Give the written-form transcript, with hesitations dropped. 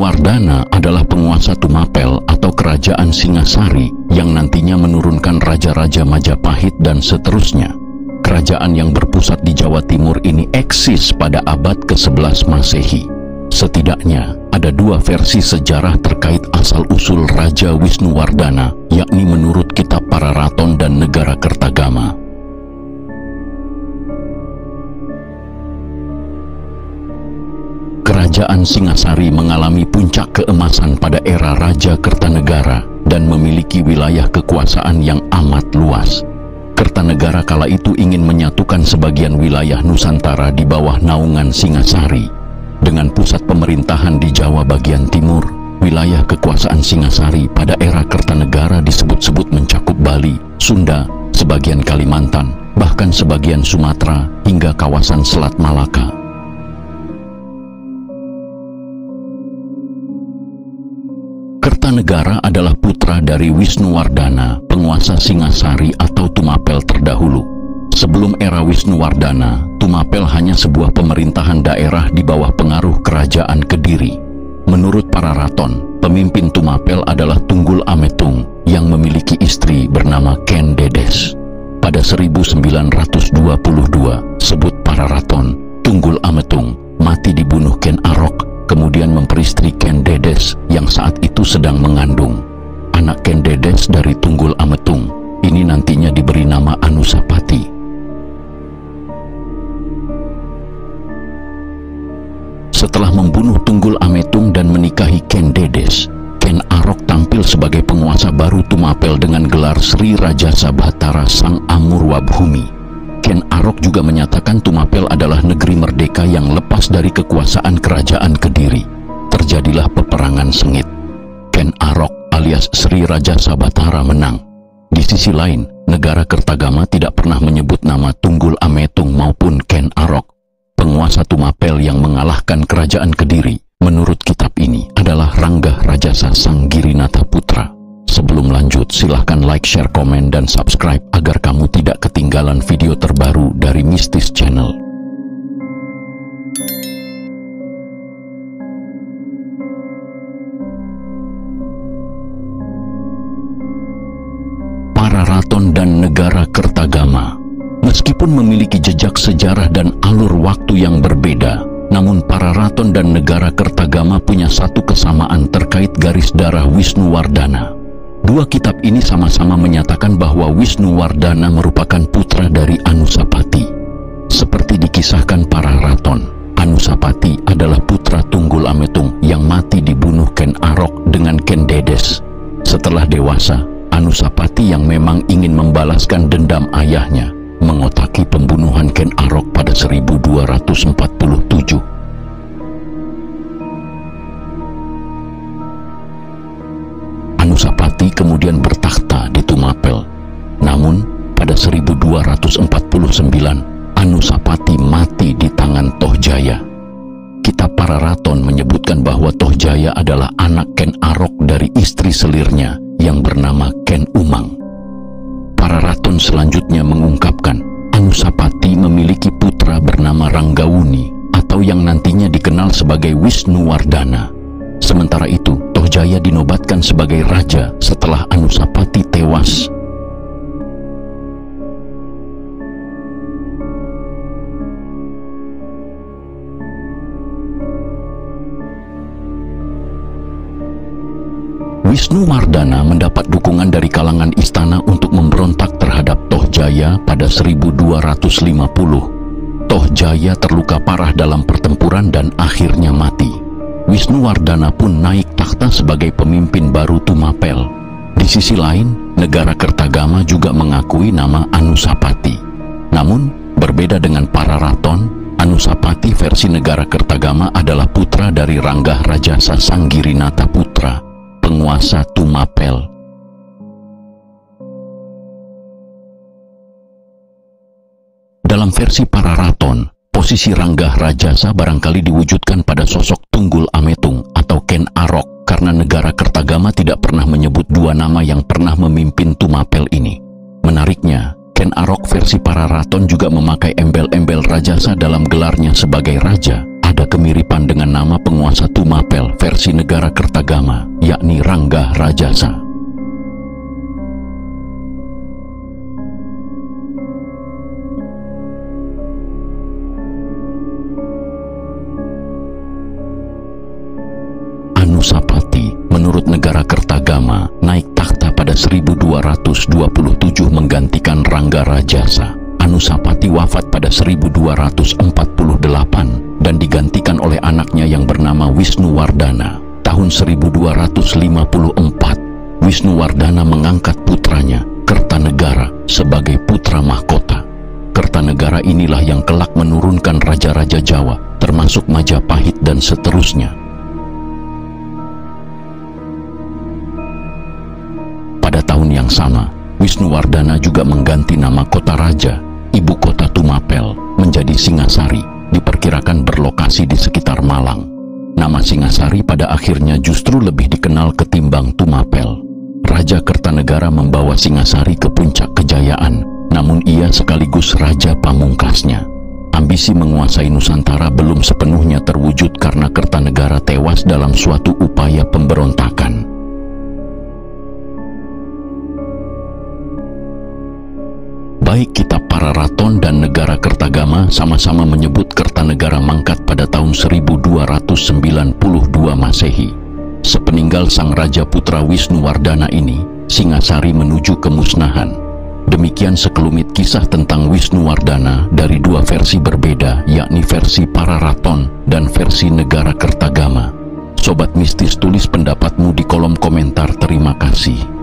Wisnuwardana adalah penguasa Tumapel atau kerajaan Singasari yang nantinya menurunkan raja-raja Majapahit dan seterusnya. Kerajaan yang berpusat di Jawa Timur ini eksis pada abad ke-11 Masehi. Setidaknya ada dua versi sejarah terkait asal-usul Raja Wisnuwardana, yakni menurut Kitab Pararaton dan Negara Kertagama. Kerajaan Singasari mengalami puncak keemasan pada era Raja Kertanegara dan memiliki wilayah kekuasaan yang amat luas. Kertanegara kala itu ingin menyatukan sebagian wilayah Nusantara di bawah naungan Singasari. Dengan pusat pemerintahan di Jawa bagian timur, wilayah kekuasaan Singasari pada era Kertanegara disebut-sebut mencakup Bali, Sunda, sebagian Kalimantan, bahkan sebagian Sumatera hingga kawasan Selat Malaka. Kertanegara adalah putra dari Wisnuwardana, penguasa Singasari atau Tumapel terdahulu. Sebelum era Wisnuwardana, Tumapel hanya sebuah pemerintahan daerah di bawah pengaruh kerajaan Kediri. Menurut Pararaton, pemimpin Tumapel adalah Tunggul Ametung yang memiliki istri bernama Ken Dedes. Pada 1922, sebut Pararaton, Tunggul Ametung mati dibunuh Ken Arok, kemudian memperistri Ken Dedes yang saat itu sedang mengandung. Anak Ken Dedes dari Tunggul Ametung ini nantinya diberi nama Anusapati. Setelah membunuh Tunggul Ametung dan menikahi Ken Dedes, Ken Arok tampil sebagai penguasa baru Tumapel dengan gelar Sri Raja Sabhatara Sang Amurwabhumi. Ken Arok juga menyatakan Tumapel adalah negeri merdeka yang lepas dari kekuasaan kerajaan Kediri. Terjadilah peperangan sengit. Ken Arok alias Sri Raja Sabhatara menang. Di sisi lain, negara Kertagama tidak pernah menyebut nama Tunggul Ametung maupun Ken Arok. Penguasa Tumapel yang mengalahkan kerajaan Kediri, menurut kitab ini, adalah Ranggah Rajasa Sang Girinata Putra. Sebelum lanjut, silahkan like, share, komen, dan subscribe agar kamu tidak ketinggalan video terbaru dari Mistis Channel. Pararaton dan Negara Kertagama. Meskipun memiliki jejak sejarah dan alur waktu yang berbeda, namun Pararaton dan Negara Kertagama punya satu kesamaan terkait garis darah Wisnuwardana. Dua kitab ini sama-sama menyatakan bahwa Wisnuwardana merupakan putra dari Anusapati. Seperti dikisahkan Pararaton, Anusapati adalah putra Tunggul Ametung yang mati dibunuh Ken Arok dengan Ken Dedes. Setelah dewasa, Anusapati yang memang ingin membalaskan dendam ayahnya mengotaki pembunuhan Ken Arok pada 1247. Anusapati kemudian bertakhta di Tumapel. Namun, pada 1249, Anusapati mati di tangan Tohjaya. Kitab Pararaton menyebutkan bahwa Tohjaya adalah anak Ken Arok dari istri selirnya yang bernama Ken Umang. Pararaton selanjutnya mengungkapkan Anusapati memiliki putra bernama Ranggawuni atau yang nantinya dikenal sebagai Wisnuwardana. Sementara itu, Tohjaya dinobatkan sebagai raja setelah Anusapati tewas. Wisnuwardana mendapat dukungan dari kalangan istana untuk memberontak terhadap Tohjaya pada 1250. Tohjaya terluka parah dalam pertempuran dan akhirnya mati. Wisnuwardana pun naik takhta sebagai pemimpin baru Tumapel. Di sisi lain, negara Kertagama juga mengakui nama Anusapati. Namun, berbeda dengan Pararaton, Anusapati versi negara Kertagama adalah putra dari Ranggah Rajasa Sang Girinata Putra, penguasa Tumapel. Dalam versi Pararaton, posisi Ranggah Rajasa barangkali diwujudkan pada sosok Tunggul Ametung atau Ken Arok karena negara Kertagama tidak pernah menyebut dua nama yang pernah memimpin Tumapel ini. Menariknya, Ken Arok versi Pararaton juga memakai embel-embel Rajasa dalam gelarnya sebagai raja. Ada kemiripan dengan nama penguasa Tumapel versi negara Kertagama, yakni Rangga Rajasa. Anusapati, menurut negara Kertagama, naik takhta pada 1227 menggantikan Rangga Rajasa. Anusapati wafat pada 1248 dan digantikan oleh anaknya yang bernama Wisnuwardana. Tahun 1254, Wisnuwardana mengangkat putranya, Kertanegara, sebagai putra mahkota. Kertanegara inilah yang kelak menurunkan raja-raja Jawa, termasuk Majapahit dan seterusnya. Pada tahun yang sama, Wisnuwardana juga mengganti nama kota raja, ibu kota Tumapel, menjadi Singasari, diperkirakan berlokasi di sekitar Malang. Nama Singasari pada akhirnya justru lebih dikenal ketimbang Tumapel. Raja Kertanegara membawa Singasari ke puncak kejayaan, namun ia sekaligus raja pamungkasnya. Ambisi menguasai Nusantara belum sepenuhnya terwujud karena Kertanegara tewas dalam suatu upaya pemberontakan. Baik kitab Pararaton dan Negara Kertagama sama-sama menyebut Kertanegara mangkat pada tahun 1292 Masehi. Sepeninggal sang Raja Putra Wisnuwardana ini, Singasari menuju kemusnahan. Demikian sekelumit kisah tentang Wisnuwardana dari dua versi berbeda, yakni versi Pararaton dan versi Negara Kertagama. Sobat Mistis, tulis pendapatmu di kolom komentar. Terima kasih.